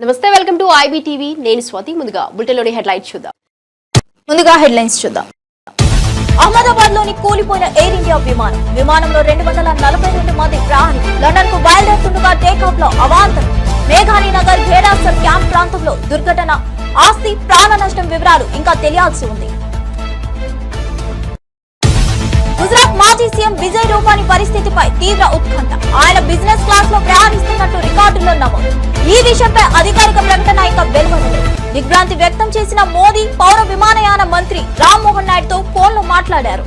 నమస్తే welcome to IBTV నేను స్వాతి ముందుగా బులెటిన్లోని హెడ్లైన్స్ చూద్దాం. అహ్మదాబాద్ లోని కూలిపోయిన ఎయిర్ ఇండియా విమానంలో 242 మంది ప్రయాణికులు లండన్ కు బయలుదేరుతుండగా టేకాఫ్ లో అవాంతరం. మేఘాని నగర్ ఘేడాసర్ క్యాంప్ ప్రాంతంలో దుర్ఘటన. ఆస్తి ప్రాణ నష్టం వివరాలు ఇంకా తెలియాల్సి ఉంది. గుజరాత్ మాజీ సీఎం విజయ్ రూపానీ పరిస్థితిపై తీవ్ర ఉత్కంఠ. ఆయన బిజినెస్ క్లాస్ లో ప్రయాణిస్తున్నట్టు రికార్డుల్లో నమోదు. ఈ విషయంపై అధికారిక ప్రకటన ఇంకా వెలువడలేదు. దిగ్భ్రాంతి వ్యక్తం చేసిన మోదీ పౌర విమానయాన మంత్రి రామ్మోహన్ నాయుడుతో ఫోన్లో మాట్లాడారు.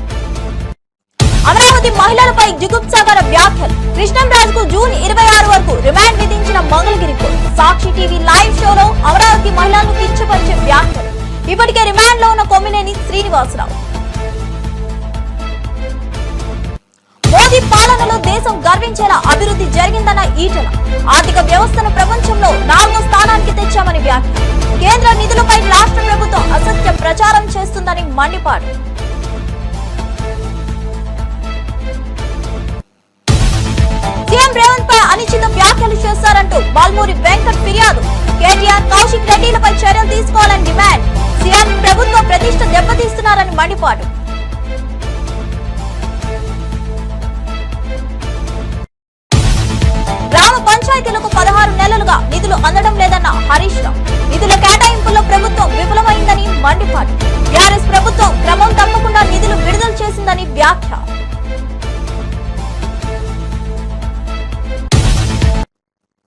అమరావతి మహిళలపై జుగుప్సాకర వ్యాఖ్యలు. కృష్ణంరాజు కు జూన్ 26 వరకు రిమాండ్ విధించిన మంగళగిరి కోర్టు. సాక్షి టీవీ లైవ్ షోలో అమరావతి మహిళలను కించపరిచే వ్యాఖ్యలు. ఇప్పటికే రిమాండ్ లో ఉన్న కొమ్మినేని శ్రీనివాసరావు. మోదీ పాలనలో దేశం గర్వించేలా అభివృద్ధి జరిగిందన్న ఈటల. ఆర్థిక వ్యవస్థను ప్రపంచంలో 4వ స్థానానికి తెచ్చామని వ్యాఖ్య. కేంద్ర నిధులపై రాష్ట్ర ప్రభుత్వం అసత్య ప్రచారం చేస్తుందని మండిపాడు. సీఎం రేవంత్ పై అనుచిత వ్యాఖ్యలు చేశారంటూ బాల్మూరి వెంకట్ ఫిర్యాదు. కేటీఆర్, కౌశిక్ రెడ్డిలపై చర్యలు తీసుకోవాలని డిమాండ్. సీఎం ప్రభుత్వ ప్రతిష్ట దెబ్బతీస్తున్నారని మండిపాడు. గ్రామ పంచాయతీలకు 16 నెలలుగా నిధులు అందడం లేదన్న హరీష్ రావు. నిధుల కేటాయింపుల్లో ప్రభుత్వం విఫలమైందని మండిపాటు. టీఆర్ఎస్ ప్రభుత్వం క్రమం తప్పకుండా నిధులు విడుదల చేసిందని వ్యాఖ్య.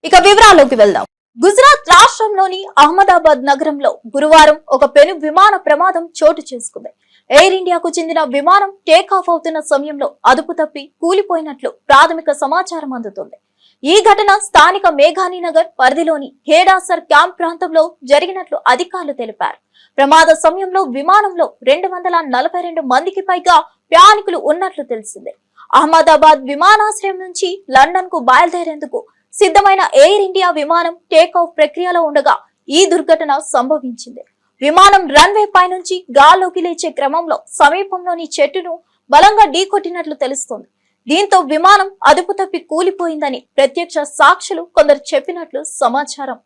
ఇక వివరాల్లోకి వెళ్దాం. గుజరాత్ రాష్ట్రంలోని అహ్మదాబాద్ నగరంలో గురువారం ఒక పెను విమాన ప్రమాదం చోటు చేసుకుంది. ఎయిర్ ఇండియాకు చెందిన విమానం టేకాఫ్ అవుతున్న సమయంలో అదుపు తప్పి కూలిపోయినట్లు ప్రాథమిక సమాచారం అందుతుంది. ఈ ఘటన స్థానిక మేఘాని నగర్ పరిధిలోని ఘేడాసర్ క్యాంప్ ప్రాంతంలో జరిగినట్లు అధికారులు తెలిపారు. ప్రమాద సమయంలో విమానంలో 242 మందికి పైగా ప్రయాణికులు ఉన్నట్లు తెలిసింది. అహ్మదాబాద్ విమానాశ్రయం నుంచి లండన్ కు బయలుదేరేందుకు సిద్ధమైన ఎయిర్ ఇండియా విమానం టేకాఫ్ ప్రక్రియలో ఉండగా ఈ దుర్ఘటన సంభవించింది. విమానం రన్వే పై నుంచి గాల్లోకి లేచే క్రమంలో సమీపంలోని చెట్టును బలంగా ఢీకొట్టినట్లు తెలుస్తోంది. దీంతో విమానం అదుపు తప్పి కూలిపోయిందని ప్రత్యక్ష సాక్షులు కొందరు చెప్పినట్లు సమాచారం.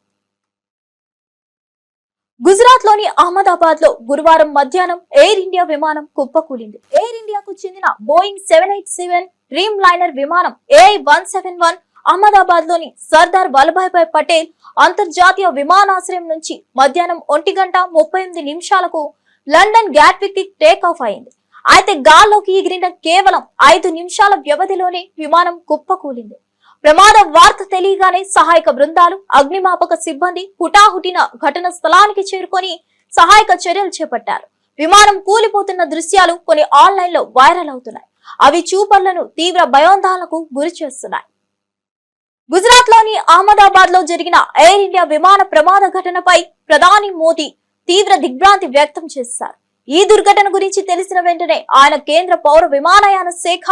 గుజరాత్ లోని అహ్మదాబాద్ లో గురువారం మధ్యాహ్నం ఎయిర్ ఇండియా విమానం కుప్పకూలింది. ఎయిర్ ఇండియాకు చెందిన బోయింగ్ 787 డ్రీమ్ లైనర్ విమానం AI-171 అహ్మదాబాద్ లోని సర్దార్ వల్లభాయ్ పటేల్ అంతర్జాతీయ విమానాశ్రయం నుంచి మధ్యాహ్నం 1:38 లండన్ గ్యాట్విక్ కి టేకాఫ్ అయింది. అయితే గాల్లోకి ఎగిరిన కేవలం 5 నిమిషాల వ్యవధిలోనే విమానం కుప్పకూలింది. ప్రమాద వార్త తెలియగానే సహాయక బృందాలు, అగ్నిమాపక సిబ్బంది హుటాహుటిన ఘటన స్థలానికి చేరుకొని సహాయక చర్యలు చేపట్టారు. విమానం కూలిపోతున్న దృశ్యాలు కొన్ని ఆన్లైన్ లో వైరల్ అవుతున్నాయి. అవి చూపర్లను తీవ్ర భయాందోళనకు గురి చేస్తున్నాయి. గుజరాత్ లోని అహ్మదాబాద్ లో జరిగిన ఎయిర్ ఇండియా విమాన ప్రమాద ఘటనపై ప్రధాని మోదీ తీవ్ర దిగ్భ్రాంతి వ్యక్తం చేశారు. ఈ దుర్ఘటన గురించి తెలిసిన వెంటనే ఆయన కేంద్ర పౌర విమానయాన శాఖ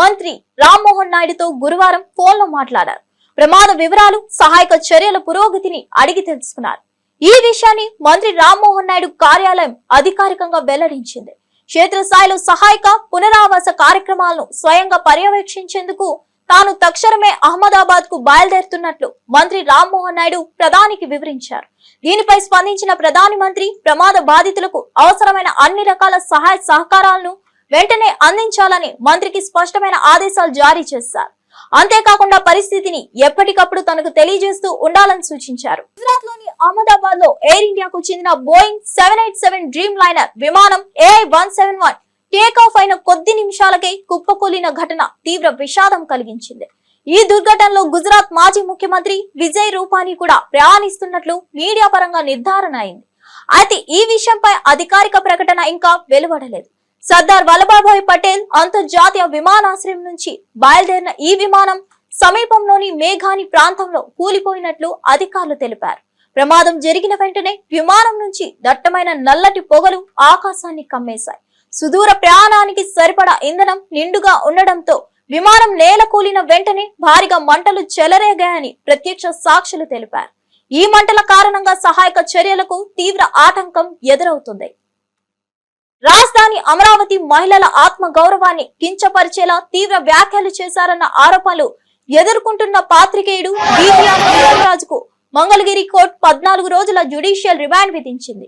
మంత్రి రామ్మోహన్ నాయుడుతో గురువారం ఫోన్లో మాట్లాడారు. ప్రమాద వివరాలు, సహాయక చర్యల పురోగతిని అడిగి తెలుసుకున్నారు. ఈ విషయాన్ని మంత్రి రామ్మోహన్ నాయుడు కార్యాలయం అధికారికంగా వెల్లడించింది. క్షేత్రస్థాయిలో సహాయక పునరావాస కార్యక్రమాలను స్వయంగా పర్యవేక్షించేందుకు తాను తక్షణమే అహ్మదాబాద్ కు బయలుదేరుతున్నట్లు మంత్రి రామ్మోహన్ నాయుడు ప్రధానికి వివరించారు. దీనిపై స్పందించిన ప్రధాని మంత్రి ప్రమాద బాధితులకు అవసరమైన అన్ని రకాల సహాయ సహకారాలను వెంటనే అందించాలని మంత్రికి స్పష్టమైన ఆదేశాలు జారీ చేశారు. అంతేకాకుండా పరిస్థితిని ఎప్పటికప్పుడు తనకు తెలియజేస్తూ ఉండాలని సూచించారు. గుజరాత్ లోని అహ్మదాబాద్ లో ఎయిర్ ఇండియాకు చెందిన బోయింగ్ 787 డ్రీమ్ లైనర్ విమానం AI-171 టేకాఫ్ అయిన కొద్ది నిమిషాలకే కుప్పకూలిన ఘటన తీవ్ర విషాదం కలిగించింది. ఈ దుర్ఘటనలో గుజరాత్ మాజీ ముఖ్యమంత్రి విజయ్ రూపానీ కూడా ప్రయాణిస్తున్నట్లు మీడియా పరంగా నిర్ధారణ అయింది. అయితే ఈ విషయంపై అధికారిక ప్రకటన ఇంకా వెలువడలేదు. సర్దార్ వల్లభాయ్ పటేల్ అంతర్జాతీయ విమానాశ్రయం నుంచి బయలుదేరిన ఈ విమానం సమీపంలోని మేఘాని ప్రాంతంలో కూలిపోయినట్లు అధికారులు తెలిపారు. ప్రమాదం జరిగిన వెంటనే విమానం నుంచి దట్టమైన నల్లటి పొగలు ఆకాశాన్ని కమ్మేశాయి. సుదూర ప్రయాణానికి సరిపడా ఇంధనం నిండుగా ఉండడంతో విమానం నేల కూలిన వెంటనే భారీగా మంటలు చెలరేగాయని ప్రత్యక్ష సాక్షులు తెలిపారు. ఈ మంటల కారణంగా సహాయక చర్యలకు తీవ్ర ఆటంకం ఎదురవుతుంది. రాజధాని అమరావతి మహిళల ఆత్మ గౌరవాన్ని కించపరిచేలా తీవ్ర వ్యాఖ్యలు చేశారన్న ఆరోపణలు ఎదుర్కొంటున్న పాత్రికేయుడు రాజుకు మంగళగిరి కోర్టు 14 రోజుల జ్యుడిషియల్ రిమాండ్ విధించింది.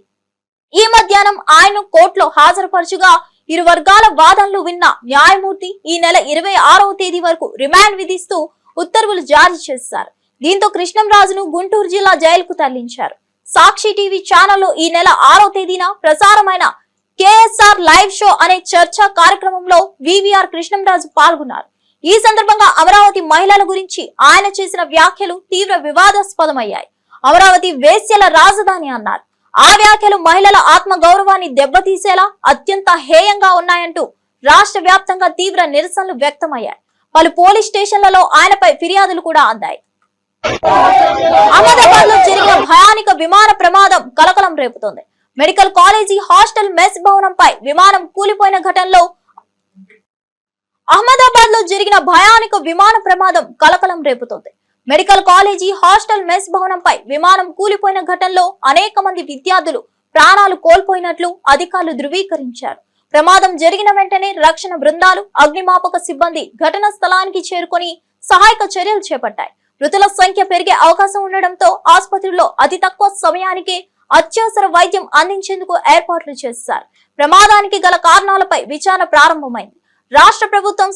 ఈ మధ్యాహ్నం ఆయన కోర్టులో హాజరుపరచుగా ఇరు వర్గాల వాదనలు విన్న న్యాయమూర్తి ఈ నెల 26వ తేదీ వరకు రిమాండ్ విధిస్తూ ఉత్తర్వులు జారీ చేశారు. దీంతో కృష్ణంరాజును గుంటూరు జిల్లా జైలుకు తరలించారు. సాక్షి టీవీ ఛానల్లో ఈ నెల 6వ తేదీన ప్రసారమైన కేఎస్ఆర్ లైవ్ షో అనే చర్చా కార్యక్రమంలో వివిఆర్ కృష్ణంరాజు పాల్గొన్నారు. ఈ సందర్భంగా అమరావతి మహిళల గురించి ఆయన చేసిన వ్యాఖ్యలు తీవ్ర వివాదాస్పదమయ్యాయి. అమరావతి వేశ్యల రాజధాని అన్నారు. ఆ వ్యాఖ్యలు మహిళల ఆత్మ గౌరవాన్ని దెబ్బతీసేలా అత్యంత హేయంగా ఉన్నాయంటూ రాష్ట్ర వ్యాప్తంగా తీవ్ర నిరసనలు వ్యక్తమయ్యాయి. పలు పోలీస్ స్టేషన్లలో ఆయనపై ఫిర్యాదులు కూడా అందాయి. అహ్మదాబాద్ లో జరిగిన భయానక విమాన ప్రమాదం కలకలం రేపుతోంది. మెడికల్ కాలేజీ హాస్టల్ మెస్ భవనంపై విమానం కూలిపోయిన ఘటనలో అహ్మదాబాద్ లో జరిగిన భయానక విమాన ప్రమాదం కలకలం రేపుతోంది. మెడికల్ కాలేజీ హాస్టల్ మెస్ భవనంపై విమానం కూలిపోయిన ఘటనలో అనేక మంది విద్యార్థులు ప్రాణాలు కోల్పోయినట్లు అధికారులు ధృవీకరించారు. ప్రమాదం జరిగిన వెంటనే రక్షణ బృందాలు, అగ్నిమాపక సిబ్బంది ఘటనా స్థలానికి చేరుకొని సహాయక చర్యలు చేపట్టాయి. మృతుల సంఖ్య పెరిగే అవకాశం ఉండడంతో ఆసుపత్రిలో అతి తక్కువ సమయానికే అత్యవసర వైద్యం అందించేందుకు ఏర్పాట్లు చేశారు. ప్రమాదానికి గల కారణాలపై విచారణ ప్రారంభమైంది. రాష్ట్ర ప్రభుత్వం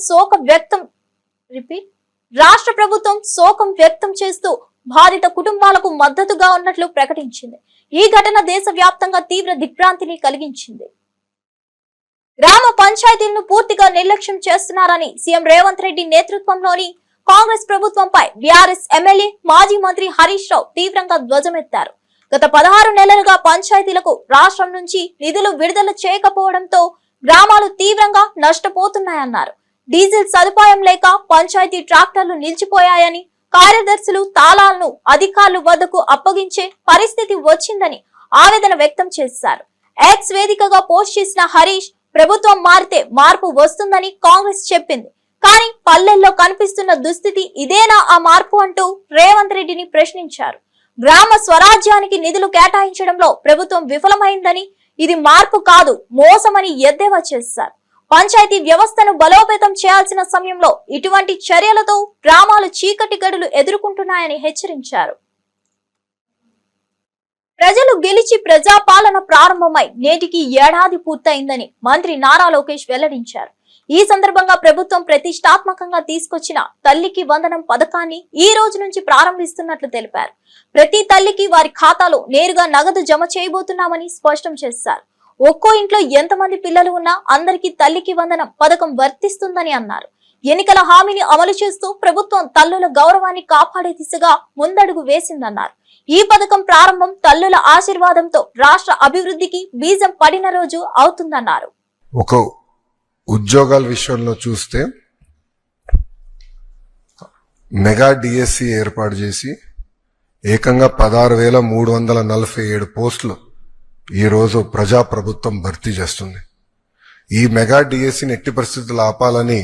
శోకం వ్యక్తం చేస్తూ బాధిత కుటుంబాలకు మద్దతుగా ఉన్నట్లు ప్రకటించింది. ఈ ఘటన దేశవ్యాప్తంగా తీవ్ర దిగ్భ్రాంతిని కలిగించింది. గ్రామ పంచాయతీలను పూర్తిగా నిర్లక్ష్యం చేస్తున్నారని సీఎం రేవంత్ రెడ్డి నేతృత్వంలోని కాంగ్రెస్ ప్రభుత్వంపై బీఆర్ఎస్ ఎమ్మెల్యే మాజీ మంత్రి హరీష్ రావు తీవ్రంగా ధ్వజమెత్తారు. గత 16 నెలలుగా పంచాయతీలకు రాష్ట్రం నుంచి నిధులు విడుదల చేయకపోవడంతో గ్రామాలు తీవ్రంగా నష్టపోతున్నాయన్నారు. డీజిల్ సదుపాయం లేక పంచాయతీ ట్రాక్టర్లు నిలిచిపోయాయని, కార్యదర్శులు తాళాలను అధికారుల వద్దకు అప్పగించే పరిస్థితి వచ్చిందని ఆవేదన వ్యక్తం చేశారు. ఎక్స్ వేదికగా పోస్ట్ చేసిన హరీష్, ప్రభుత్వం మారితే మార్పు వస్తుందని కాంగ్రెస్ చెప్పింది, కానీ పల్లెల్లో కనిపిస్తున్న దుస్థితి ఇదేనా ఆ మార్పు అంటూ రేవంత్ రెడ్డిని ప్రశ్నించారు. గ్రామ స్వరాజ్యానికి నిధులు కేటాయించడంలో ప్రభుత్వం విఫలమైందని, ఇది మార్పు కాదు మోసమని ఎద్దేవా చేశారు. పంచాయతీ వ్యవస్థను బలోపేతం చేయాల్సిన సమయంలో ఇటువంటి చర్యలతో గ్రామాలు చీకటి గడులు ఎదుర్కొంటున్నాయని హెచ్చరించారు. ప్రజలు గెలిచి ప్రజాపాలన ప్రారంభమై నేటికి ఏడాది పూర్తయిందని మంత్రి నారా లోకేష్ వెల్లడించారు. ఈ సందర్భంగా ప్రభుత్వం ప్రతిష్టాత్మకంగా తీసుకొచ్చిన తల్లికి వందనం పథకాన్ని ఈ రోజు నుంచి ప్రారంభిస్తున్నట్లు తెలిపారు. ప్రతి తల్లికి వారి ఖాతాలో నేరుగా నగదు జమ చేయబోతున్నామని స్పష్టం చేశారు. ఒక్కో ఇంట్లో ఎంతమంది పిల్లలు ఉన్నా అందరికీ తల్లికి వందనం పథకం వర్తిస్తుందని అన్నారు. ఎన్నికల హామీని అమలు చేస్తూ ప్రభుత్వం తల్లుల గౌరవాన్ని కాపాడే దిశగా ముందడుగు వేసిందన్నారు. ఈ పథకం ప్రారంభం తల్లుల ఆశీర్వాదంతో రాష్ట్ర అభివృద్ధికి బీజం పడిన రోజు అవుతుందన్నారు. ఒక ఉద్యోగాల విషయంలో చూస్తే మెగా డిఎస్సి ఏర్పాటు చేసి ఏకంగా 16,347 పోస్టులు ఈరోజు ప్రజాప్రభుత్వం భర్తీ చేస్తుంది. ఈ మెగా డిఎస్సిని ఎట్టి పరిస్థితులు ఆపాలని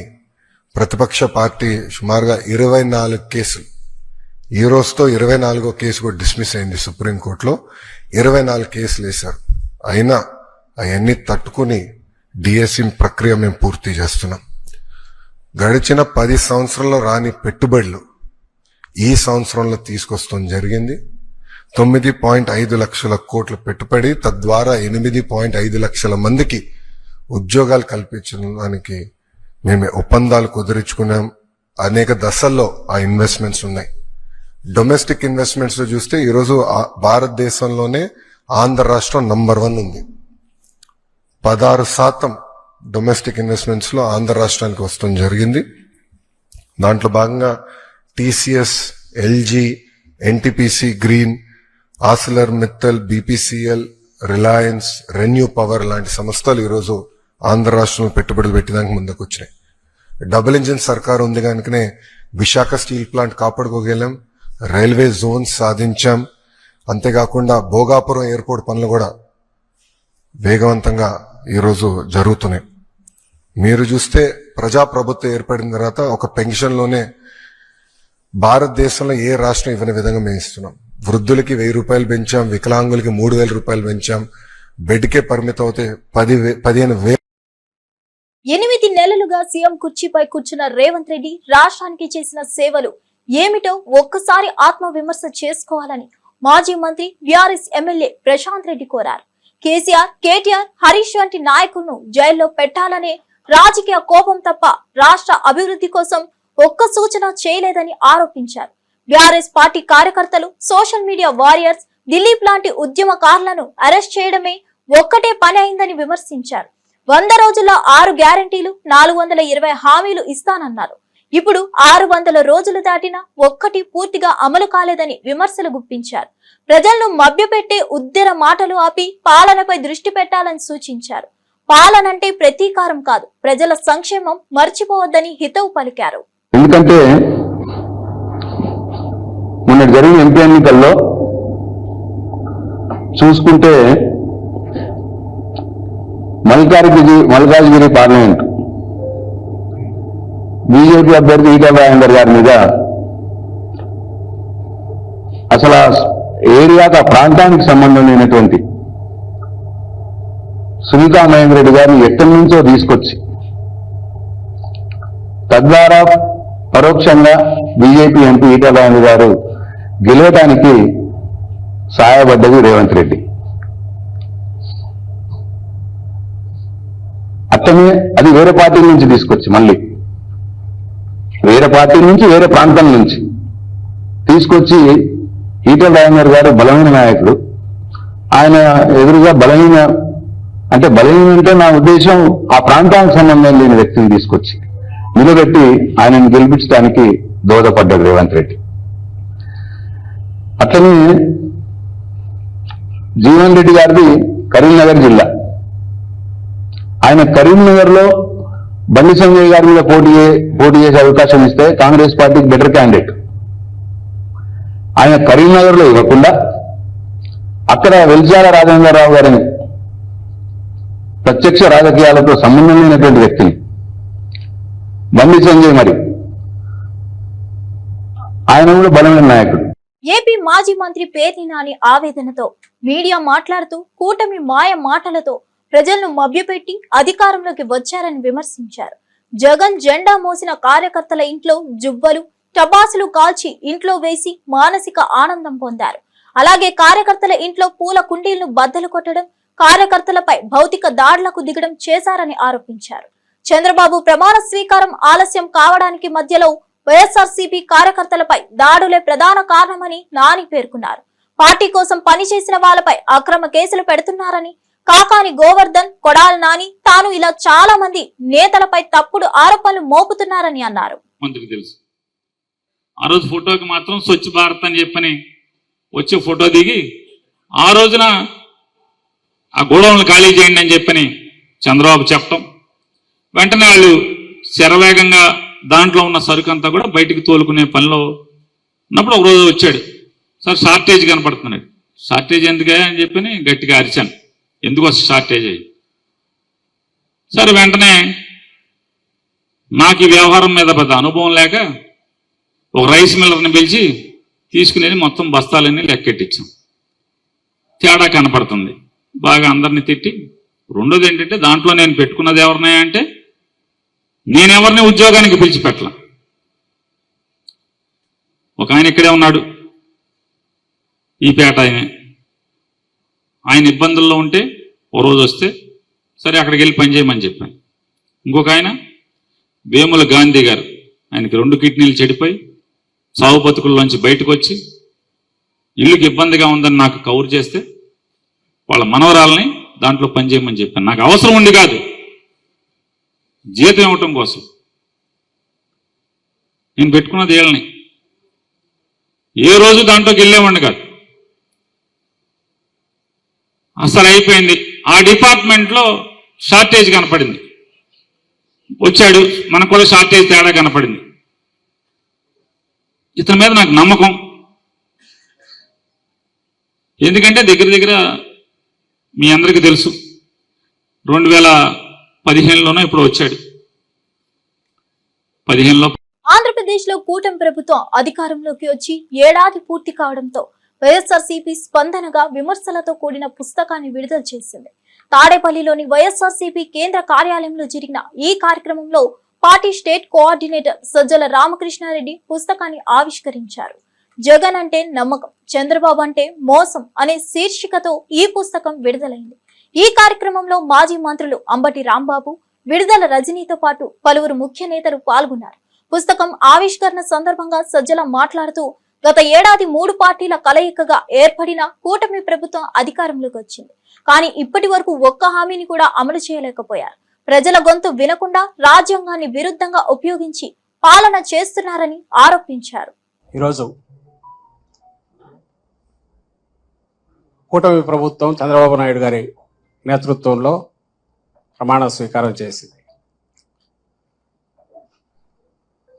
ప్రతిపక్ష పార్టీ సుమారుగా 24 కేసులు, ఈ రోజుతో 24వ కేసు కూడా డిస్మిస్ అయింది సుప్రీంకోర్టులో. 24 కేసులు వేశారు. అయినా అవన్నీ తట్టుకుని డిఎస్సి ప్రక్రియ మేము పూర్తి చేస్తున్నాం. గడిచిన 10 సంవత్సరాల్లో రాని పెట్టుబడులు ఈ సంవత్సరంలో తీసుకొస్తాం జరిగింది. 9.5 లక్షల కోట్ల పెట్టుబడి, తద్వారా 8.5 లక్షల మందికి ఉద్యోగాలు కల్పించడానికి మేము ఒప్పందాలు కుదుర్చుకున్నాం. అనేక దశల్లో ఆ ఇన్వెస్ట్మెంట్స్ ఉన్నాయి. డొమెస్టిక్ ఇన్వెస్ట్మెంట్స్ లో చూస్తే ఈరోజు భారతదేశంలోనే ఆంధ్ర రాష్ట్రం నంబర్ 1 ఉంది. 16% డొమెస్టిక్ ఇన్వెస్ట్మెంట్స్ లో ఆంధ్ర రాష్ట్రానికి వస్తాం జరిగింది. దాంట్లో భాగంగా TCS, LG, NTPC green, ఆసిలర్ Mittal, BPCL, Reliance, renew power లాంటి సంస్థలు ఈరోజు ఆంధ్ర రాష్ట్రంలో పెట్టుబడులు పెట్టడానికి ముందుకు వచ్చినాయి. డబుల్ ఇంజిన్ సర్కార్ ఉంది కనుకనే విశాఖ స్టీల్ ప్లాంట్ కాపాడుకోగలం, రైల్వే జోన్స్ సాధించాం. అంతేకాకుండా భోగాపురం ఎయిర్పోర్ట్ పనులు కూడా వేగవంతంగా ఈరోజు జరుగుతున్నాయి. మీరు చూస్తే ప్రజాప్రభుత్వం ఏర్పడిన తర్వాత ఒక పెన్షన్లోనే భారతదేశంలో ఏ రాష్ట్రం ఇవ్వని విధంగా మేము ఇస్తున్నాం. వృద్ధులకి 1000 రూపాయలు పెంచాం, వికలాంగులకి 3000 రూపాయలు పెంచాం, బెడ్కే పరిమితం అవుతే 15,000. 8 నెలలుగా సీఎం కుర్చీపై కూర్చున్న రేవంత్ రెడ్డి రాష్ట్రానికి చేసిన సేవలు ఏమిటో ఒక్కసారి ఆత్మవిమర్శ చేసుకోవాలని మాజీ మంత్రి బీఆర్ఎస్ ఎమ్మెల్యే ప్రశాంత్ రెడ్డి కోరారు. కేసీఆర్, కేటీఆర్, హరీష్ వంటి నాయకులను జైల్లో పెట్టాలనే రాజకీయ కోపం తప్ప రాష్ట్ర అభివృద్ధి కోసం ఒక్క సూచన చేయలేదని ఆరోపించారు. బీఆర్ఎస్ పార్టీ కార్యకర్తలు, సోషల్ మీడియా వారియర్స్, దిలీప్ లాంటి ఉద్యమకారులను అరెస్ట్ చేయడమే ఒక్కటే పని అయిందని విమర్శించారు. 100 రోజుల్లో 6 గ్యారంటీలు, 420 హామీలు ఇస్తానన్నారు. ఇప్పుడు 600 రోజులు దాటినా ఒక్కటి పూర్తిగా అమలు కాలేదని విమర్శలు గుప్పించారు. ప్రజలను మభ్యపెట్టే ఉద్దేర మాటలు ఆపి పాలనపై దృష్టి పెట్టాలని సూచించారు. పాలనంటే ప్రతీకారం కాదు, ప్రజల సంక్షేమం మర్చిపోవద్దని హితవు పలికారు. ఎందుకంటే మొన్న జరిగిన ఎంపీ ఎన్నికల్లో చూసుకుంటే మల్కాజ్గిరి పార్లమెంట్ బీజేపీ అభ్యర్థి ఈటెల రాజేందర్ గారి మీద అసలు ఆ ఏరియాకి, ఆ ప్రాంతానికి సంబంధం లేనటువంటి సునీతా మహేందర్ రెడ్డి గారిని ఎక్కడి నుంచో తీసుకొచ్చి తద్వారా పరోక్షంగా బీజేపీ ఎంపీ ఈటెల రాజేందర్ గారు గెలవటానికి సహాయపడ్డది రేవంత్ రెడ్డి. అట్లనే అది వేరే పార్టీ నుంచి తీసుకొచ్చి, మళ్ళీ వేరే పార్టీ నుంచి, వేరే ప్రాంతం నుంచి తీసుకొచ్చి ఈటెల రాజేందర్ గారు బలమైన నాయకుడు, ఆయన ఎదురుగా బలహీన అంటే నా ఉద్దేశం ఆ ప్రాంతానికి సంబంధం లేని వ్యక్తిని తీసుకొచ్చి నిలబెట్టి ఆయనను గెలిపించడానికి దోహదపడ్డాడు రేవంత్ రెడ్డి. అట్లనే జీవన్ రెడ్డి గారిది కరీంనగర్ జిల్లా. ఆయన కరీంనగర్ లో బండి సంజయ్ గారి మీద పోటీ చేసే అవకాశం ఇస్తే కాంగ్రెస్ పార్టీకి బెటర్ క్యాండిడేట్. ఆయన కరీంనగర్ లో ఇవ్వకుండా అక్కడ వెల్చాల రాజేంద్రరావు గారిని, ప్రత్యక్ష రాజకీయాలతో సంబంధం లేనటువంటి వ్యక్తిని బండి సంజయ్, మరి ఆయన కూడా బలమైన నాయకుడు. ఏపీ మాజీ మంత్రి పేర్ని నాని ఆవేదనతో మీడియా మాట్లాడుతూ కూటమి మాయ మాటలతో ప్రజలను మభ్యపెట్టి అధికారంలోకి వచ్చారని విమర్శించారు. జగన్ జెండా మోసిన కార్యకర్తల ఇంట్లో జువ్వలు, టపాసులు కాల్చి ఇంట్లో వేసి మానసిక ఆనందం పొందారు. అలాగే కార్యకర్తల ఇంట్లో పూల కుండీలను బద్దలు కొట్టడం, కార్యకర్తలపై భౌతిక దాడులకు దిగడం చేశారని ఆరోపించారు. చంద్రబాబు ప్రమాణ స్వీకారం ఆలస్యం కావడానికి మధ్యలో వైఎస్ఆర్సీపీ కార్యకర్తలపై దాడులే ప్రధాన కారణమని నాని పేర్కొన్నారు. పార్టీ కోసం పనిచేసిన వాళ్ళపై అక్రమ కేసులు పెడుతున్నారని, కాకాని గోవర్ధన్, కొడాల నాని, తాను ఇలా చాలా మంది నేతలపై తప్పుడు ఆరోపణలు మోపుతున్నారని అన్నారు. మంత్రికి తెలుసు, ఆ రోజు ఫోటోకి మాత్రం స్వచ్ఛ భారత్ అని చెప్పని వచ్చి ఫోటో దిగి ఆ రోజున ఆ గోడౌన్లు ఖాళీ చేయండి అని చెప్పని చంద్రబాబు చెప్పటం, వెంటనే వాళ్ళు శరవేగంగా దాంట్లో ఉన్న సరుకు అంతా కూడా బయటికి తోలుకునే పనిలో ఉన్నప్పుడు ఒక రోజు వచ్చాడు. సార్ షార్టేజ్ కనపడుతున్నాడు. షార్టేజ్ ఎందుకే అని చెప్పని గట్టిగా అరిచాను, ఎందుకు వస్తుంది షార్టేజ్ అయ్యి. సరే వెంటనే నాకు ఈ వ్యవహారం మీద పెద్ద అనుభవం లేక ఒక రైస్ మిల్లర్ని పిలిచి తీసుకునేది మొత్తం బస్తాలన్నీ లెక్కెట్టించాం. తేడా కనపడుతుంది, బాగా అందరిని తిట్టి. రెండోది ఏంటంటే దాంట్లో నేను పెట్టుకున్నది ఎవరినాయా అంటే నేనెవరిని ఉద్యోగానికి పిలిచిపెట్టల. ఒక ఆయన ఇక్కడే ఉన్నాడు, ఈ పేట ఆయన ఇబ్బందుల్లో ఉంటే ఓ రోజు వస్తే సరే అక్కడికి వెళ్ళి పనిచేయమని చెప్పాను. ఇంకొక ఆయన వేముల గాంధీ గారు, ఆయనకి 2 కిడ్నీలు చెడిపోయి సాగు బతుకుల్లోంచి బయటకు వచ్చి ఇల్లుకి ఇబ్బందిగా ఉందని నాకు కవర్ చేస్తే వాళ్ళ మనవరాలని దాంట్లో పనిచేయమని చెప్పాను. నాకు అవసరం ఉండి కాదు, జీతం ఇవ్వటం కోసం. నేను పెట్టుకున్నది వీళ్ళని, ఏ రోజు దాంట్లోకి వెళ్ళేవాడిని కాదు. అసలు అయిపోయింది. ఆ డిపార్ట్మెంట్లో షార్టేజ్ కనపడింది, వచ్చాడు, మనకు కూడా షార్టేజ్ తేడా కనపడింది. ఇతని మీద నాకు నమ్మకం, ఎందుకంటే దగ్గర మీ అందరికీ తెలుసు 2015లోనో ఇప్పుడు వచ్చాడు. 15లో ఆంధ్రప్రదేశ్ లో కూటమి ప్రభుత్వం అధికారంలోకి వచ్చి ఏడాది పూర్తి కావడంతో వైఎస్ఆర్సీపీ స్పందనగా విమర్శలతో కూడిన పుస్తకాన్ని విడుదల చేసింది. తాడేపల్లిలోని వైఎస్ఆర్సీపీ కేంద్ర కార్యాలయంలో జరిగిన ఈ కార్యక్రమంలో party state coordinator Sajjala Ramakrishna Reddy పుస్తకాన్ని ఆవిష్కరించారు. జగన్ అంటే నమ్మకం, చంద్రబాబు అంటే మోసం అనే శీర్షికతో ఈ పుస్తకం విడుదలైంది. ఈ కార్యక్రమంలో మాజీ మంత్రులు అంబటి రాంబాబు, విడుదల రజనీతో పాటు పలువురు ముఖ్య నేతలు పాల్గొన్నారు. పుస్తకం ఆవిష్కరణ సందర్భంగా సజ్జల మాట్లాడుతూ, గత ఏడాది 3 పార్టీల కలయికగా ఏర్పడిన కూటమి ప్రభుత్వం అధికారంలోకి వచ్చింది. కానీ ఇప్పటి వరకు ఒక్క హామీని కూడా అమలు చేయలేకపోయారు. ప్రజల గొంతు వినకుండా రాజ్యాంగాన్ని విరుద్ధంగా ఉపయోగించి పాలన చేస్తున్నారని ఆరోపించారు. ఈరోజు కూటమి ప్రభుత్వం చంద్రబాబు నాయుడు గారి నేతృత్వంలో ప్రమాణ స్వీకారం చేసింది.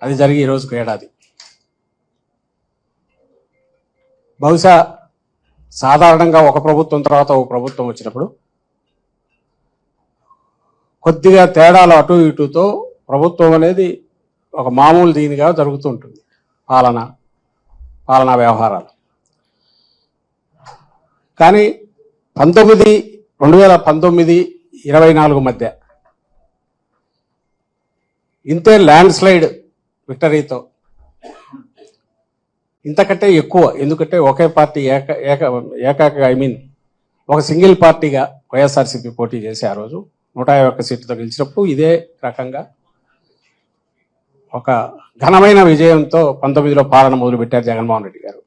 అది జరిగి ఈరోజుకు ఏడాది. బహుశా సాధారణంగా ఒక ప్రభుత్వం తర్వాత ఒక ప్రభుత్వం వచ్చినప్పుడు కొద్దిగా తేడాలు అటు ఇటుతో ప్రభుత్వం అనేది ఒక మామూలు దీనిగా జరుగుతూ ఉంటుంది. పాలనా వ్యవహారాలు. కానీ 2019-24 మధ్య ఇంతే ల్యాండ్ స్లైడ్ విక్టరీతో, ఇంతకంటే ఎక్కువ, ఎందుకంటే ఒకే పార్టీ ఒక సింగిల్ పార్టీగా వైఎస్ఆర్సీపీ పోటీ చేసి ఆ రోజు 151 సీట్లతో గెలిచినప్పుడు ఇదే రకంగా ఒక ఘనమైన విజయంతో 19లో పాలన మొదలుపెట్టారు జగన్మోహన్ రెడ్డి గారు.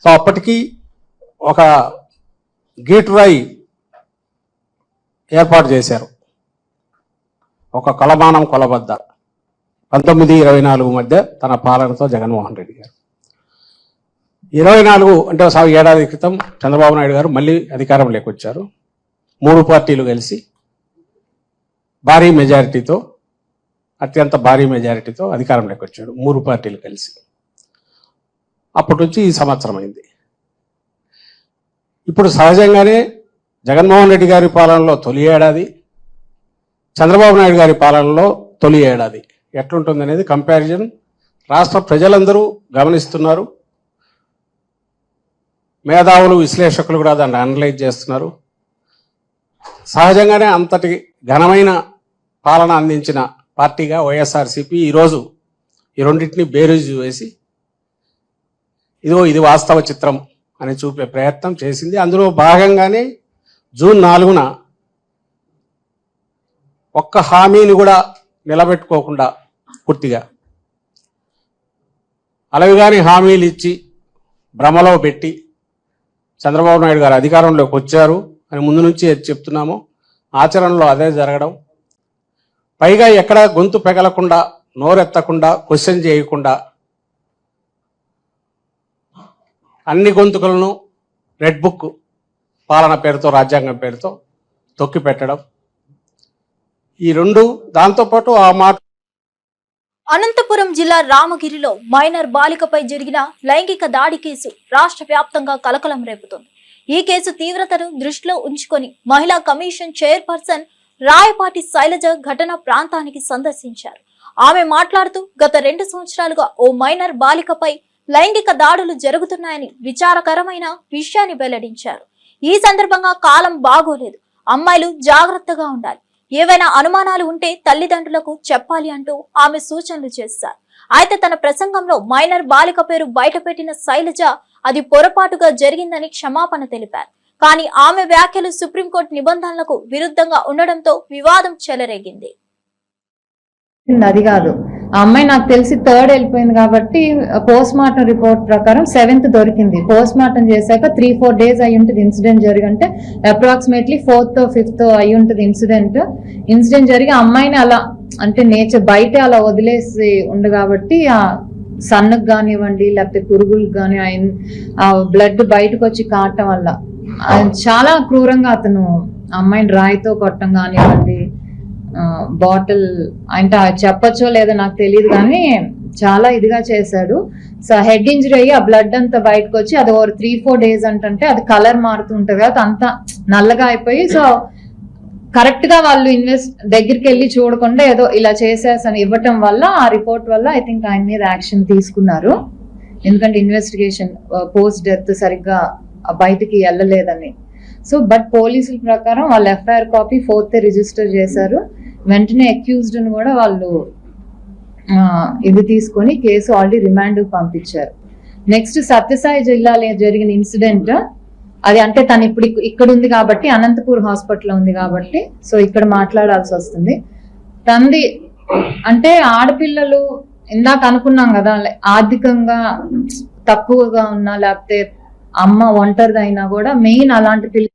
సో అప్పటికి ఒక గేటురాయి ఏర్పాటు చేశారు, ఒక కొలమానం కొలబద్ద 19-24 మధ్య తన పాలనతో జగన్మోహన్ రెడ్డి గారు. 24 అంటే ఏడాది క్రితం చంద్రబాబు నాయుడు గారు మళ్ళీ అధికారంలోకి వచ్చారు. 3 పార్టీలు కలిసి భారీ మెజారిటీతో, అత్యంత భారీ మెజారిటీతో అధికారంలోకి వచ్చాడు. 3 పార్టీలు కలిసి. అప్పటి నుంచి ఈ సంవత్సరం అయింది. ఇప్పుడు సహజంగానే జగన్మోహన్ రెడ్డి గారి పాలనలో తొలి ఏడాది, చంద్రబాబు నాయుడు గారి పాలనలో తొలి ఏడాది ఎట్లుంటుంది అనేది కంపారిజన్ రాష్ట్ర ప్రజలందరూ గమనిస్తున్నారు. మేధావులు, విశ్లేషకులు కూడా దాన్ని అనలైజ్ చేస్తున్నారు. సహజంగానే అంతటి ఘనమైన పాలన అందించిన పార్టీగా వైఎస్ఆర్సీపీ ఈరోజు ఈ రెండింటిని బేరీజు వేసి ఇది వాస్తవ చిత్రం అని చూపే ప్రయత్నం చేసింది. అందులో భాగంగానే జూన్ 4న ఒక్క హామీని కూడా నిలబెట్టుకోకుండా పూర్తిగా అలవిగాని హామీలు ఇచ్చి భ్రమలో పెట్టి చంద్రబాబు నాయుడు గారు అధికారంలోకి వచ్చారు అని ముందు నుంచి చెప్తున్నాము. ఆచరణలో అదే జరగడం, పైగా ఎక్కడ గొంతు పెగలకుండా, నోరెత్తకుండా, క్వశ్చన్ చేయకుండా అన్ని గొంతుకలను రెడ్ బుక్ పాలన పేరుతో, రాజ్యాంగం పేరుతో తొక్కి పెట్టడం, ఈ రెండు. దాంతోపాటు ఆ మాట అనంతపురం జిల్లా రామగిరిలో మైనర్ బాలికపై జరిగిన లైంగిక దాడి కేసు రాష్ట్ర వ్యాప్తంగా కలకలం రేపుతోంది. ఈ కేసు తీవ్రతను దృష్టిలో ఉంచుకొని మహిళా కమిషన్ చైర్పర్సన్ రాయపాటి శైలజ ఘటనా ప్రాంతానికి సందర్శించారు. ఆమె మాట్లాడుతూ, గత 2 సంవత్సరాలుగా ఓ మైనర్ బాలికపై లైంగిక దాడులు జరుగుతున్నాయని విచారకరమైన విషయాన్ని వెల్లడించారు. ఈ సందర్భంగా కాలం బాగోలేదు, అమ్మాయిలు జాగ్రత్తగా ఉండాలి, ఏవైనా అనుమానాలు ఉంటే తల్లిదండ్రులకు చెప్పాలి అంటూ ఆమె సూచనలు చేశారు. అయితే తన ప్రసంగంలో మైనర్ బాలిక పేరు బయటపెట్టిన శైలజ అది పొరపాటుగా జరిగిందని క్షమాపణ తెలిపారు. కానీ ఆమె వ్యాఖ్యలు సుప్రీంకోర్టు నిబంధనలకు విరుద్ధంగా ఉండడంతో వివాదం చెలరేగింది. అది కాదు, ఆ అమ్మాయి నాకు తెలిసి 3rd వెళ్ళిపోయింది కాబట్టి పోస్ట్ మార్టం రిపోర్ట్ ప్రకారం 7th దొరికింది. పోస్ట్ మార్టం చేశాక 3-4 days అయి ఉంటుంది incident జరిగంటే, approximately 4th or 5th అయి ఉంటుంది ఇన్సిడెంట్ జరిగి అమ్మాయిని అలా అంటే నేచర్ బయట అలా వదిలేసి ఉంది కాబట్టి ఆ సన్నుకు కానివ్వండి లేకపోతే పురుగులకు కానీ ఆ బ్లడ్ బయటకు వచ్చి కావటం వల్ల చాలా క్రూరంగా అతను అమ్మాయిని రాయితో కొట్టడం కానివ్వండి, బాటిల్ అంటే చెప్పచ్చో లేదో నాకు తెలియదు కానీ చాలా ఇదిగా చేశాడు. సో హెడ్ ఇంజరీ అయ్యి ఆ బ్లడ్ అంతా బయటకు వచ్చి అది 3-4 days అంటే అది కలర్ మారుతుంటది కదా, అంతా నల్లగా అయిపోయి, సో కరెక్ట్ గా వాళ్ళు దగ్గరికి వెళ్ళి చూడకుండా ఏదో ఇలా చేసేసని ఇవ్వటం వల్ల ఆ రిపోర్ట్ వల్ల ఐ థింక్ ఆయన మీద యాక్షన్ తీసుకున్నారు. ఎందుకంటే ఇన్వెస్టిగేషన్ పోస్ట్ డెత్ సరిగ్గా బయటికి వెళ్ళలేదని. సో బట్ పోలీసుల ప్రకారం వాళ్ళ ఎఫ్ఐఆర్ కాపీ 4th రిజిస్టర్ చేశారు. వెంటనే అక్యూజ్డ్ ని కూడా వాళ్ళు ఇది తీసుకొని కేసు ఆల్రెడీ రిమాండ్ పంపించారు. నెక్స్ట్ సత్యసాయి జిల్లాలో జరిగిన ఇన్సిడెంట్, అది అంటే తను ఇప్పుడు ఇక్కడ ఉంది కాబట్టి, అనంతపూర్ హాస్పిటల్ ఉంది కాబట్టి సో ఇక్కడ మాట్లాడాల్సి వస్తుంది. తంది అంటే ఆడపిల్లలు ఇందాక అనుకున్నాం కదా, ఆర్థికంగా తక్కువగా ఉన్నా లేకపోతే అమ్మ ఒంటరిదైనా కూడా మెయిన్ అలాంటి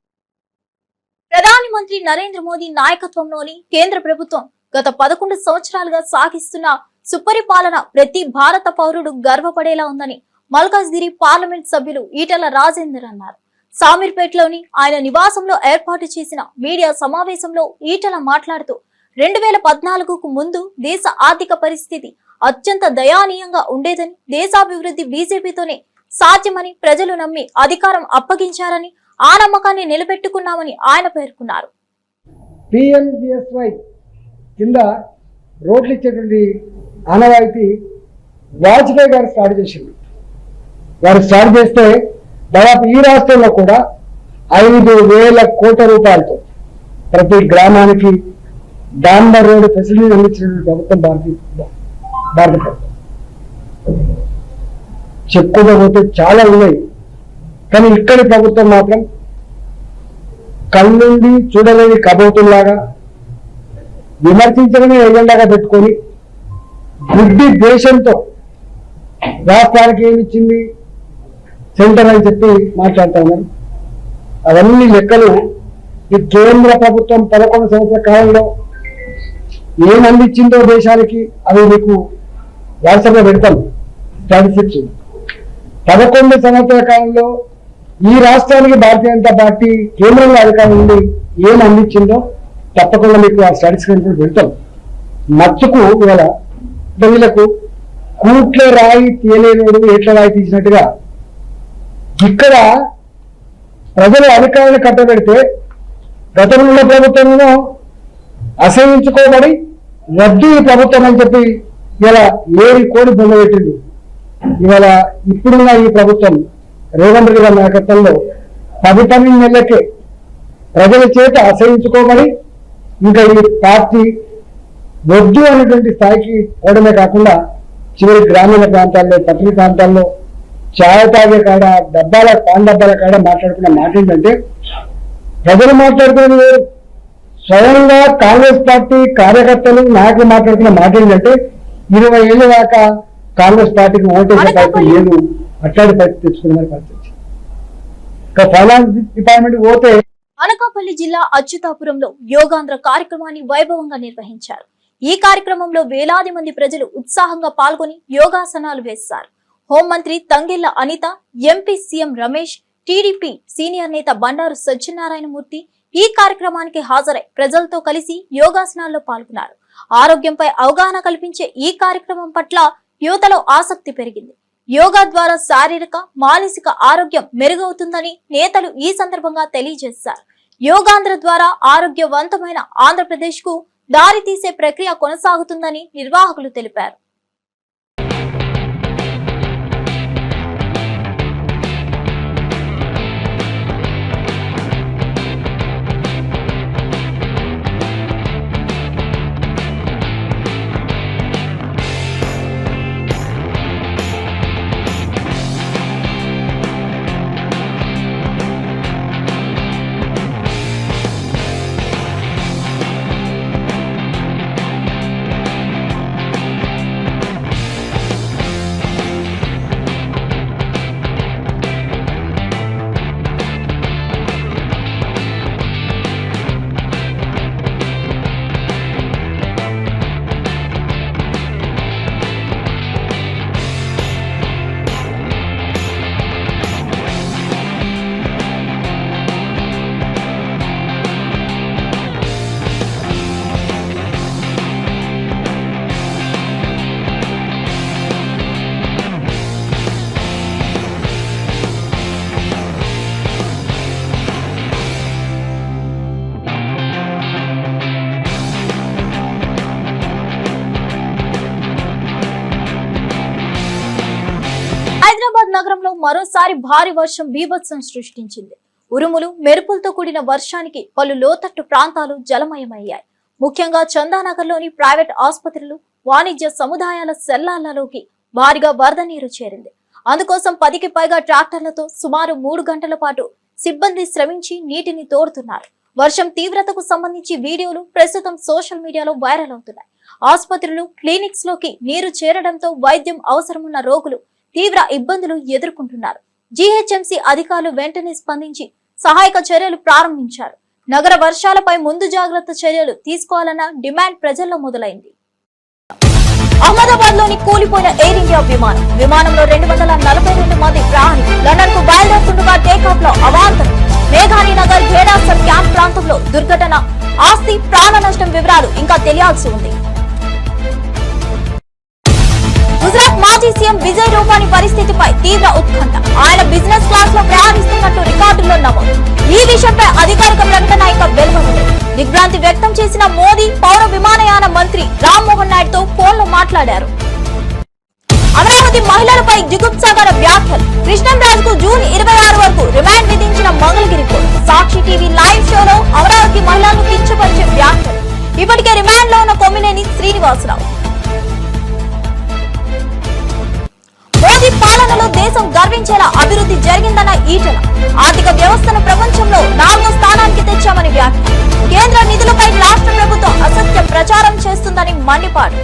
ప్రధాని మంత్రి నరేంద్ర మోదీ నాయకత్వంలోని కేంద్ర ప్రభుత్వం గత 11 సంవత్సరాలుగా సాగిస్తున్న సుపరిపాలన ప్రతి భారత పౌరుడు గర్వపడేలా ఉందని మల్కాజ్గిరి పార్లమెంట్ సభ్యులు ఈటెల రాజేందర్ అన్నారు. సామీర్పేటలోని ఆయన నివాసంలో ఏర్పాటు చేసిన మీడియా సమావేశంలో ఈటెల మాట్లాడుతూ 2014కు ముందు దేశ ఆర్థిక పరిస్థితి అత్యంత దయానీయంగా ఉండేదని, దేశాభివృద్ధి బీజేపీతోనే సాధ్యమని ప్రజలు నమ్మి అధికారం అప్పగించారని, ఆ నమ్మకాన్ని నిలబెట్టుకున్నామని ఆయన పేర్కొన్నారు. PMGSY కింద రోడ్లు ఇచ్చేటువంటి ఆనవాయితీ వాజ్పేయి గారు స్టార్ట్ చేసింది. వారు స్టార్ట్ చేస్తే దాదాపు ఈ రాష్ట్రంలో కూడా 5,000 కోట్ల రూపాయలతో ప్రతి గ్రామానికి డాంబర్ రోడ్డు ఫెసిలిటీ అందించినటువంటి ప్రభుత్వం భారత ప్రభుత్వం. చెప్పుకోకపోతే చాలా ఉన్నాయి, కానీ ఇక్కడి ప్రభుత్వం మాత్రం కళ్ళుండి చూడలేని కబోతుల్లాగా విమర్శించడమే ఎజెండాగా పెట్టుకొని బుద్ధి దేశంతో రాష్ట్రానికి ఏమిచ్చింది సెంటర్ అని చెప్పి మాట్లాడుతూ ఉన్నారు. అవన్నీ లెక్కలు ఈ కేంద్ర ప్రభుత్వం 11 సంవత్సరాల కాలంలో ఏం అందించిందో దేశానికి అవి మీకు వాట్సాప్లో పెడతాం. స్టాటిస్టిక్స్ 11 సంవత్సరాల కాలంలో ఈ రాష్ట్రానికి భారతీయ జనతా పార్టీ కేంద్రంలో అధికారం నుండి ఏం అందించిందో తప్పకుండా మీకు ఆ స్టాటిస్టిక్స్ పెడతాం. మచ్చుకు ఇవాళ వీళ్ళకు కూట్ల రాయి తీయలేనోడు ఏట్ల రాయి తీసినట్టుగా ఇక్కడ ప్రజలు అధికారాన్ని కట్టబెడితే గతంలో ప్రభుత్వంలో అసహించుకోబడి రద్దు ఈ ప్రభుత్వం అని చెప్పి ఇలా ఏరి కోడి బొమ్మబెట్టింది. ఇవాళ ఇప్పుడున్న ఈ ప్రభుత్వం రేవంత్ రెడ్డి గారి నాయకత్వంలో 10-12 నెలలకే ప్రజల చేత అసహించుకోబడి ఇంకా ఈ పార్టీ వద్దు అనేటువంటి స్థాయికి పోవడమే కాకుండా చివరి గ్రామీణ ప్రాంతాల్లో, పట్టణ ప్రాంతాల్లో ఛాయ తాగే కాడ, పాన్ డబ్బాల కాడ మాట్లాడుకున్న మాట ఏంటంటే, ప్రజలు మాట్లాడుకునేది వేరు, స్వయంగా కాంగ్రెస్ పార్టీ కార్యకర్తలు నాయకులు మాట్లాడుకున్న మాట ఏంటంటే 20 ఏళ్ళ దాకా కాంగ్రెస్ పార్టీకి ఓటేసే పరిస్థితి లేదు, అట్లాంటి పరిస్థితి తెచ్చుకున్న పరిస్థితి. ఫైనాన్స్ డిపార్ట్మెంట్ పోతే అనకాపల్లి జిల్లా అచ్యుతాపురంలో యోగాంధ్ర కార్యక్రమాన్ని వైభవంగా నిర్వహించారు. ఈ కార్యక్రమంలో వేలాది మంది ప్రజలు ఉత్సాహంగా పాల్గొని యోగాసనాలు వేశారు. హోంమంత్రి Tangella Anitha, MP CM Ramesh, TDP senior నేత బండారు సత్యనారాయణమూర్తి ఈ కార్యక్రమానికి హాజరై ప్రజలతో కలిసి యోగాసనాల్లో పాల్గొన్నారు. ఆరోగ్యంపై అవగాహన కల్పించే ఈ కార్యక్రమం పట్ల యువతలో ఆసక్తి పెరిగింది. యోగా ద్వారా శారీరక, మానసిక ఆరోగ్యం మెరుగవుతుందని నేతలు ఈ సందర్భంగా తెలియజేశారు. యోగాంధ్ర ద్వారా ఆరోగ్యవంతమైన ఆంధ్రప్రదేశ్ కు దారి తీసే ప్రక్రియ కొనసాగుతుందని నిర్వాహకులు తెలిపారు. నగరంలో మరోసారి భారీ వర్షం బీభత్సం సృష్టించింది. ఉరుములు, మెరుపులతో కూడిన వర్షానికి పలు లోతట్టు ప్రాంతాలు జలమయమయ్యాయి. ముఖ్యంగా చందానగర్లోని ప్రైవేట్ ఆసుపత్రులు, వాణిజ్య సముదాయాల సెల్లాలలోకి భారీగా వరద నీరు చేరింది. అందుకోసం 10కి పైగా ట్రాక్టర్లతో సుమారు 3 గంటల పాటు సిబ్బంది శ్రమించి నీటిని తోడుతున్నారు. వర్షం తీవ్రతకు సంబంధించి వీడియోలు ప్రస్తుతం సోషల్ మీడియాలో వైరల్ అవుతున్నాయి. ఆసుపత్రులు, క్లినిక్స్ లోకి నీరు చేరడంతో వైద్యం అవసరమున్న రోగులు తీవ్ర ఇబ్బందులు ఎదుర్కొంటున్నారు. జీహెచ్ఎంసీ అధికారులు వెంటనే స్పందించి సహాయక చర్యలు ప్రారంభించారు. నగర వర్షాలపై ముందు జాగ్రత్త చర్యలు తీసుకోవాలన్న డిమాండ్ ప్రజల్లో మొదలైంది. అహ్మదాబాద్ లోని కూలిపోయిన ఎయిర్ ఇండియా విమానంలో 242 మంది ప్రయాణికులు లండన్ కు బయలుదేరుతుండగా టేకాఫ్ లో అవాంతరం. మేఘాని నగర్ గేడాసర్ క్యాంప్ ప్రాంతంలో దుర్ఘటన. ఆస్తి, ప్రాణ నష్టం వివరాలు ఇంకా తెలియాల్సి ఉంది. గుజరాత్ మాజీ సీఎం విజయ్ రూపానీ పరిస్థితిపై తీవ్ర ఉత్కంఠ. ఆయన బిజినెస్ క్లాస్ లో ప్రయాణిస్తున్నట్టు రికార్డుల్లో నమోదు. ఈ విషయంపై అధికారిక ప్రకటన ఇంకా వెలువడలేదు. దిగ్భ్రాంతి వ్యక్తం చేసిన మోదీ పౌర విమానయాన మంత్రి రామ్మోహన్ నాయుడు తో ఫోన్ లో మాట్లాడారు. అమరావతి మహిళలపై జిగుప్సాగర వ్యాఖ్యలు. కృష్ణంరాజు కు జూన్ 26 వరకు రిమాండ్ విధించిన మంగళగిరి కోర్టు. సాక్షి టీవీ లైవ్ షోలో అమరావతి మహిళలను కించపరిచే వ్యాఖ్యలు. ఇప్పటికే రిమాండ్ లో ఉన్న కొమ్మినేని శ్రీనివాసరావు. మోదీ పాలనలో దేశం గర్వించేలా అభివృద్ధి జరిగిందన్న ఈటెల. ఆర్థిక వ్యవస్థను ప్రపంచంలో 4వ స్థానానికి తెచ్చామని వ్యాఖ్య. కేంద్ర నిధులపై రాష్ట్ర ప్రభుత్వం అసత్య ప్రచారం చేస్తుందని మండిపాడు.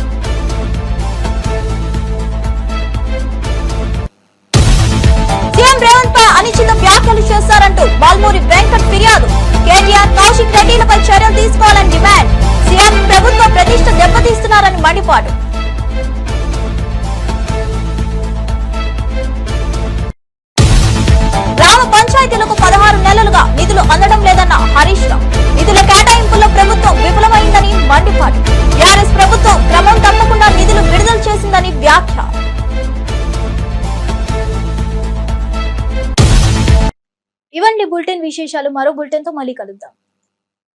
సీఎం రేవంత్ పై అనుచిత వ్యాఖ్యలు చేశారంటూ బాల్మూరి వెంకట్ ఫిర్యాదు. కేటీఆర్, కౌశిక్ రెడ్డిలపై చర్యలు తీసుకోవాలని డిమాండ్. సీఎం ప్రభుత్వ ప్రతిష్ట దెబ్బతీస్తున్నారని మండిపాడు. గ్రామ పంచాయతీలకు 16 నెలలుగా నిధులు అందడం లేదన్న హరీష్ రావు. నిధుల కేటాయింపుల్లో ప్రభుత్వం విఫలమైందని మండిపాడు. టీఆర్ఎస్ ప్రభుత్వం క్రమం తప్పకుండా నిధులు విడుదల చేసిందని వ్యాఖ్య. ఇవన్నీ బులెటిన్ విశేషాలు. మరో బులెటిన్ తో మళ్ళీ కలుద్దాం.